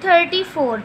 34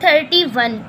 31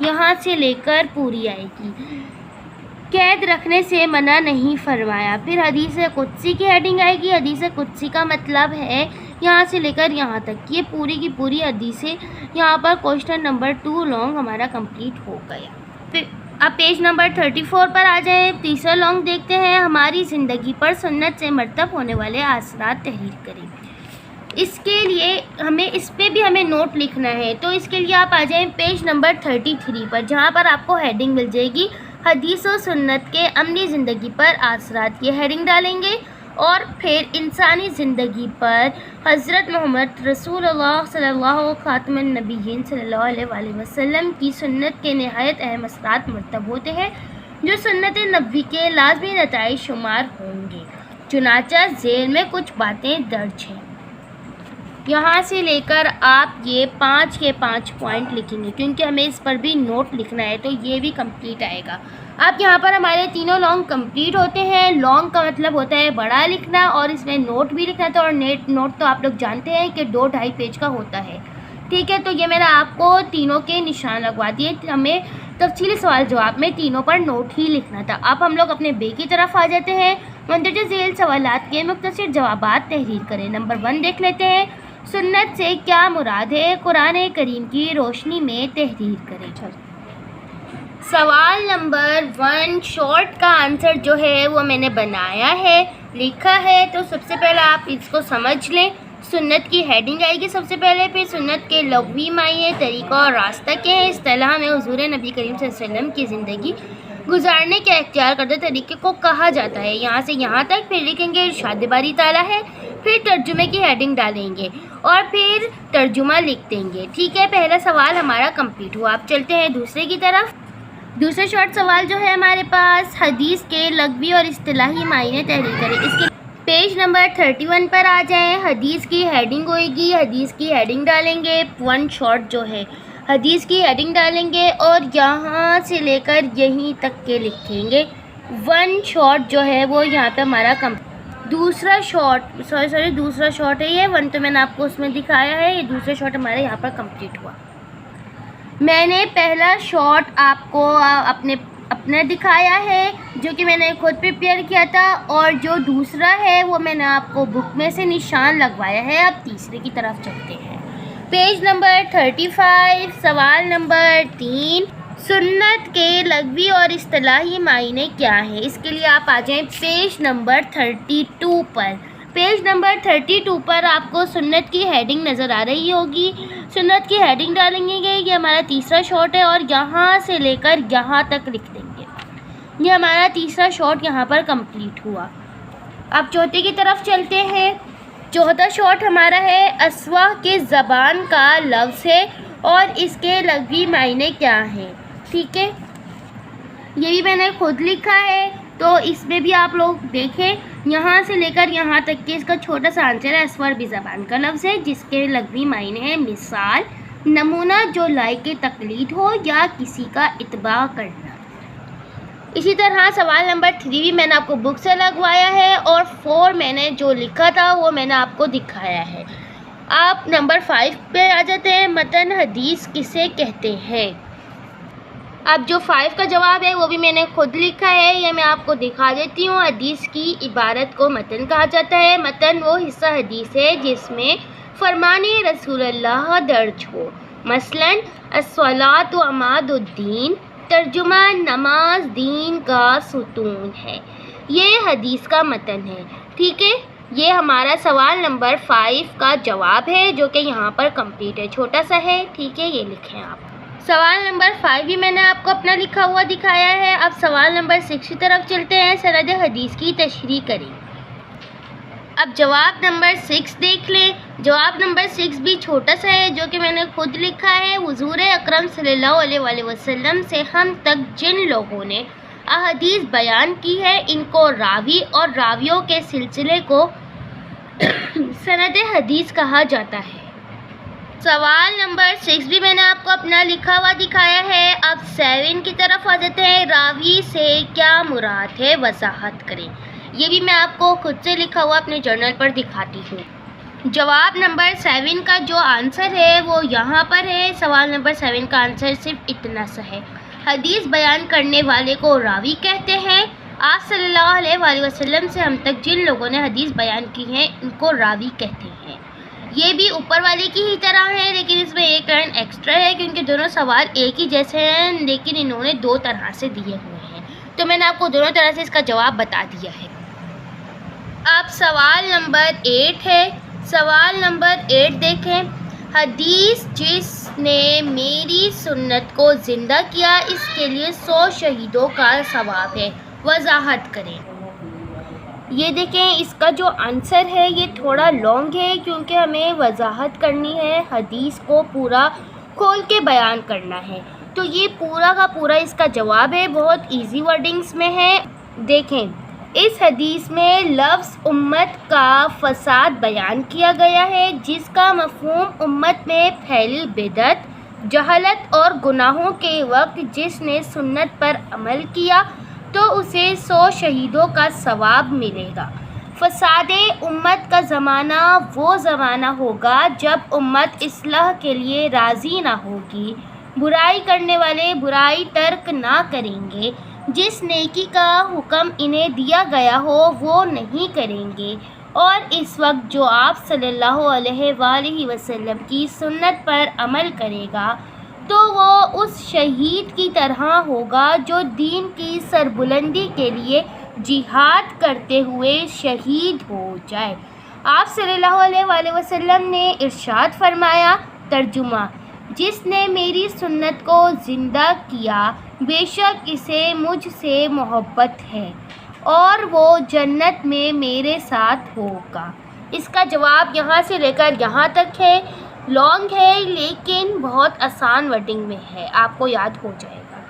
یہاں سے لے کر پوری آئے گی۔ قید رکھنے سے منع نہیں فرمایا۔ پھر حدیث قدسی کی ہیڈنگ آئے گی۔ حدیث قدسی کا مطلب ہے یہاں سے لے کر یہاں تک، یہ پوری کی پوری حدیثیں۔ یہاں پر کوشچن نمبر 2 لانگ ہمارا کمپلیٹ ہو گیا۔ پھر اب پیج نمبر 34 پر آ جائیں۔ تیسرا لانگ دیکھتے ہیں، ہماری زندگی پر سنت سے مرتب ہونے والے اثرات تحریر کریں۔ اس کے لیے اس پہ بھی ہمیں نوٹ لکھنا ہے، تو اس کے لیے آپ آ جائیں پیج نمبر 33 پر، جہاں پر آپ کو ہیڈنگ مل جائے گی حدیث و سنت کے عملی زندگی پر اثرات، یہ ہیڈنگ ڈالیں گے۔ اور پھر انسانی زندگی پر حضرت محمد رسول اللہ صلی اللہ خاتم النبیین صلی اللہ علیہ وآلہ وسلم کی سنت کے نہایت اہم اثرات مرتب ہوتے ہیں، جو سنت نبوی کے لازمی نتائج شمار ہوں گے۔ چنانچہ ذیل میں کچھ باتیں درج ہیں، یہاں سے لے کر آپ یہ 5 کے 5 پوائنٹ لکھیں گے، کیونکہ ہمیں اس پر بھی نوٹ لکھنا ہے، تو یہ بھی کمپلیٹ آئے گا۔ اب یہاں پر ہمارے تینوں لانگ کمپلیٹ ہوتے ہیں۔ لانگ کا مطلب ہوتا ہے بڑا لکھنا، اور اس میں نوٹ بھی لکھنا تھا، اور نوٹ تو آپ لوگ جانتے ہیں کہ 2-2.5 پیج کا ہوتا ہے، ٹھیک ہے۔ تو یہ میں نے آپ کو تینوں کے نشان لگوا دیے، ہمیں تفصیلی سوال جواب میں تینوں پر نوٹ ہی لکھنا تھا۔ اب ہم لوگ اپنے بے کی طرف آ جاتے ہیں۔ مندرجہ ذیل سوالات کے مختصر جوابات تحریر کریں۔ نمبر 1 دیکھ لیتے ہیں، سنت سے کیا مراد ہے؟ قرآن کریم کی روشنی میں تحریر کریں۔ سوال نمبر 1 شارٹ کا آنسر جو ہے وہ میں نے بنایا ہے، لکھا ہے، تو سب سے پہلے آپ اس کو سمجھ لیں۔ سنت کی ہیڈنگ آئے گی سب سے پہلے، پھر سنت کے لغوی معنی، طریقہ اور راستہ کیا ہے، اصطلاح میں حضور نبی کریم صلی اللہ علیہ وسلم کی زندگی گزارنے کے اختیار کردہ طریقے کو کہا جاتا ہے، یہاں سے یہاں تک۔ پھر لکھیں گے ارشاد باری تعالیٰ ہے، پھر ترجمے کی ہیڈنگ ڈالیں گے اور پھر ترجمہ لکھ دیں گے، ٹھیک ہے۔ پہلا سوال ہمارا کمپلیٹ ہوا۔ اب چلتے ہیں دوسرے کی طرف۔ دوسرا شارٹ سوال جو ہے ہمارے پاس، حدیث کے لغوی اور اصطلاحی معنی تحریر کریں۔ اس کے پیج نمبر 31 پر آ جائیں۔ حدیث کی ہیڈنگ ہوئے گی، حدیث کی ہیڈنگ ڈالیں گے۔ 1 شارٹ جو ہے حدیث کی ہیڈنگ ڈالیں گے اور یہاں سے لے کر یہیں تک کے لکھیں گے۔ 1 شارٹ جو ہے وہ یہاں پہ ہمارا دوسرا شارٹ ہے یہ 1، تو میں نے آپ کو اس میں دکھایا ہے، یہ دوسرا شارٹ ہمارا یہاں پر کمپلیٹ ہوا۔ میں نے پہلا شارٹ آپ کو اپنا دکھایا ہے، جو کہ میں نے خود پریپیئر کیا تھا، اور جو دوسرا ہے وہ میں نے آپ کو بک میں سے نشان لگوایا ہے۔ اب تیسرے کی طرف چلتے ہیں۔ پیج نمبر 35، سوال نمبر 3، سنت کے لغوی اور اصطلاحی معنی کیا ہیں؟ اس کے لیے آپ آ جائیں پیج نمبر 32 پر۔ پیج نمبر 32 پر آپ کو سنت کی ہیڈنگ نظر آ رہی ہوگی، سنت کی ہیڈنگ ڈالیں گے، یہ ہمارا تیسرا شارٹ ہے، اور یہاں سے لے کر یہاں تک لکھ دیں گے، یہ ہمارا تیسرا شارٹ یہاں پر کمپلیٹ ہوا۔ اب چوتھے کی طرف چلتے ہیں۔ چوتھا شارٹ ہمارا ہے، اسوا کے زبان کا لفظ ہے اور اس کے لغوی معنی کیا ہیں، ٹھیک ہے۔ یہ بھی میں نے خود لکھا ہے، تو اس میں بھی آپ لوگ دیکھیں، یہاں سے لے کر یہاں تک کہ اس کا چھوٹا سا آنسر ہے، اسور بھی زبان کا لفظ ہے، جس کے لغوی معنی ہے مثال، نمونہ جو لائق تقلید ہو یا کسی کا اتباع کرنا۔ اسی طرح سوال نمبر 3 بھی میں نے آپ کو بک سے لگوایا ہے، اور 4 میں نے جو لکھا تھا وہ میں نے آپ کو دکھایا ہے۔ آپ نمبر 5 پہ آ جاتے ہیں، متن حدیث کسے کہتے ہیں؟ اب جو 5 کا جواب ہے وہ بھی میں نے خود لکھا ہے، یہ میں آپ کو دکھا دیتی ہوں۔ حدیث کی عبارت کو متن کہا جاتا ہے۔ متن وہ حصہ حدیث ہے جس میں فرمان رسول اللہ درج ہو، مثلاً الصلاۃ عماد الدین، ترجمہ نماز دین کا ستون ہے، یہ حدیث کا متن ہے، ٹھیک ہے۔ یہ ہمارا سوال نمبر 5 کا جواب ہے، جو کہ یہاں پر کمپلیٹ ہے، چھوٹا سا ہے، ٹھیک ہے، یہ لکھیں آپ۔ سوال نمبر 5 بھی میں نے آپ کو اپنا لکھا ہوا دکھایا ہے۔ اب سوال نمبر 6 کی طرف چلتے ہیں، سند حدیث کی تشریح کریں۔ اب جواب نمبر 6 دیکھ لیں۔ جواب نمبر 6 بھی چھوٹا سا ہے، جو کہ میں نے خود لکھا ہے۔ حضور اکرم صلی اللہ علیہ وآلہ وسلم سے ہم تک جن لوگوں نے احادیث بیان کی ہے، ان کو راوی اور راویوں کے سلسلے کو سند حدیث کہا جاتا ہے۔ سوال نمبر 6 بھی میں نے آپ کو اپنا لکھا ہوا دکھایا ہے۔ اب 7 کی طرف آ جاتے ہیں، راوی سے کیا مراد ہے، وضاحت کریں۔ یہ بھی میں آپ کو خود سے لکھا ہوا اپنے جرنل پر دکھاتی ہوں۔ جواب نمبر 7 کا جو آنسر ہے وہ یہاں پر ہے۔ سوال نمبر 7 کا آنسر صرف اتنا سا ہے۔ حدیث بیان کرنے والے کو راوی کہتے ہیں۔ آپ صلی اللہ علیہ وآلہ وسلم سے ہم تک جن لوگوں نے حدیث بیان کی ہے ان کو راوی کہتے ہیں۔ یہ بھی اوپر والے کی ہی طرح ہے، لیکن اس میں ایک لائن ایکسٹرا ہے کیونکہ دونوں سوال ایک ہی جیسے ہیں، لیکن انہوں نے 2 طرح سے دیے ہوئے ہیں، تو میں نے آپ کو دونوں طرح سے اس کا جواب بتا دیا ہے۔ اب سوال نمبر 8 ہے۔ سوال نمبر 8 دیکھیں۔ حدیث جس نے میری سنت کو زندہ کیا اس کے لیے 100 شہیدوں کا ثواب ہے، وضاحت کریں۔ یہ دیکھیں، اس کا جو آنسر ہے یہ تھوڑا لانگ ہے کیونکہ ہمیں وضاحت کرنی ہے، حدیث کو پورا کھول کے بیان کرنا ہے، تو یہ پورا کا پورا اس کا جواب ہے، بہت ایزی ورڈنگز میں ہے۔ دیکھیں، اس حدیث میں لفظ امت کا فساد بیان کیا گیا ہے، جس کا مفہوم امت میں پھیلی بدعت، جہالت اور گناہوں کے وقت جس نے سنت پر عمل کیا تو اسے 100 شہیدوں کا ثواب ملے گا۔ فساد امت کا زمانہ وہ زمانہ ہوگا جب امت اصلاح کے لیے راضی نہ ہوگی، برائی کرنے والے برائی ترک نہ کریں گے، جس نیکی کا حکم انہیں دیا گیا ہو وہ نہیں کریں گے، اور اس وقت جو آپ صلی اللہ علیہ وآلہ وسلم کی سنت پر عمل کرے گا تو وہ اس شہید کی طرح ہوگا جو دین کی سربلندی کے لیے جہاد کرتے ہوئے شہید ہو جائے۔ آپ صلی اللہ علیہ وآلہ وسلم نے ارشاد فرمایا، ترجمہ: جس نے میری سنت کو زندہ کیا بے شک اسے مجھ سے محبت ہے اور وہ جنت میں میرے ساتھ ہوگا۔ اس کا جواب یہاں سے لے کر یہاں تک ہے، لانگ ہے لیکن بہت آسان ورڈنگ میں ہے، آپ کو یاد ہو جائے گا۔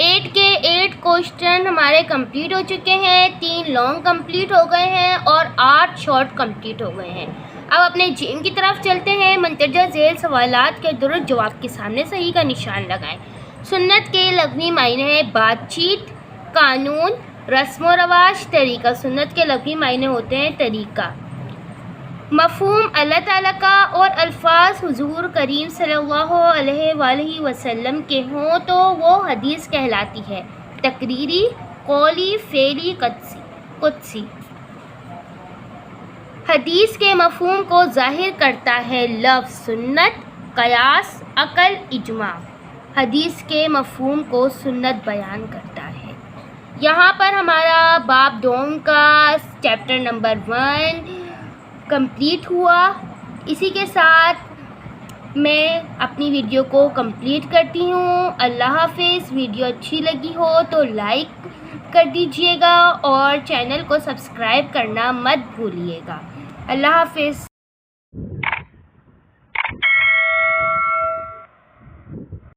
8 کے 8 کوشچن ہمارے کمپلیٹ ہو چکے ہیں، 3 لانگ کمپلیٹ ہو گئے ہیں اور 8 شارٹ کمپلیٹ ہو گئے ہیں۔ اب اپنے جیم کی طرف چلتے ہیں۔ مندرجہ ذیل سوالات کے درست جواب کے سامنے صحیح کا نشان لگائیں۔ سنت کے لفظی معنی ہے بات چیت، قانون، رسم و رواج، طریقہ۔ سنت کے لفظی معنی ہوتے ہیں طریقہ۔ مفہوم اللہ تعالیٰ کا اور الفاظ حضور کریم صلی اللہ علیہ وآلہ وسلم کے ہوں تو وہ حدیث کہلاتی ہے، تقریری، قولی، فعلی، قدسی۔ حدیث کے مفہوم کو ظاہر کرتا ہے لفظ سنت، قیاس، عقل، اجماع۔ حدیث کے مفہوم کو سنت بیان کرتا ہے۔ یہاں پر ہمارا باب دوم کا چیپٹر نمبر 1 کمپلیٹ ہوا۔ اسی کے ساتھ میں اپنی ویڈیو کو کمپلیٹ کرتی ہوں۔ اللہ حافظ۔ ویڈیو اچھی لگی ہو تو لائک کر دیجیے گا اور چینل کو سبسکرائب کرنا مت بھولیے گا۔ اللہ حافظ۔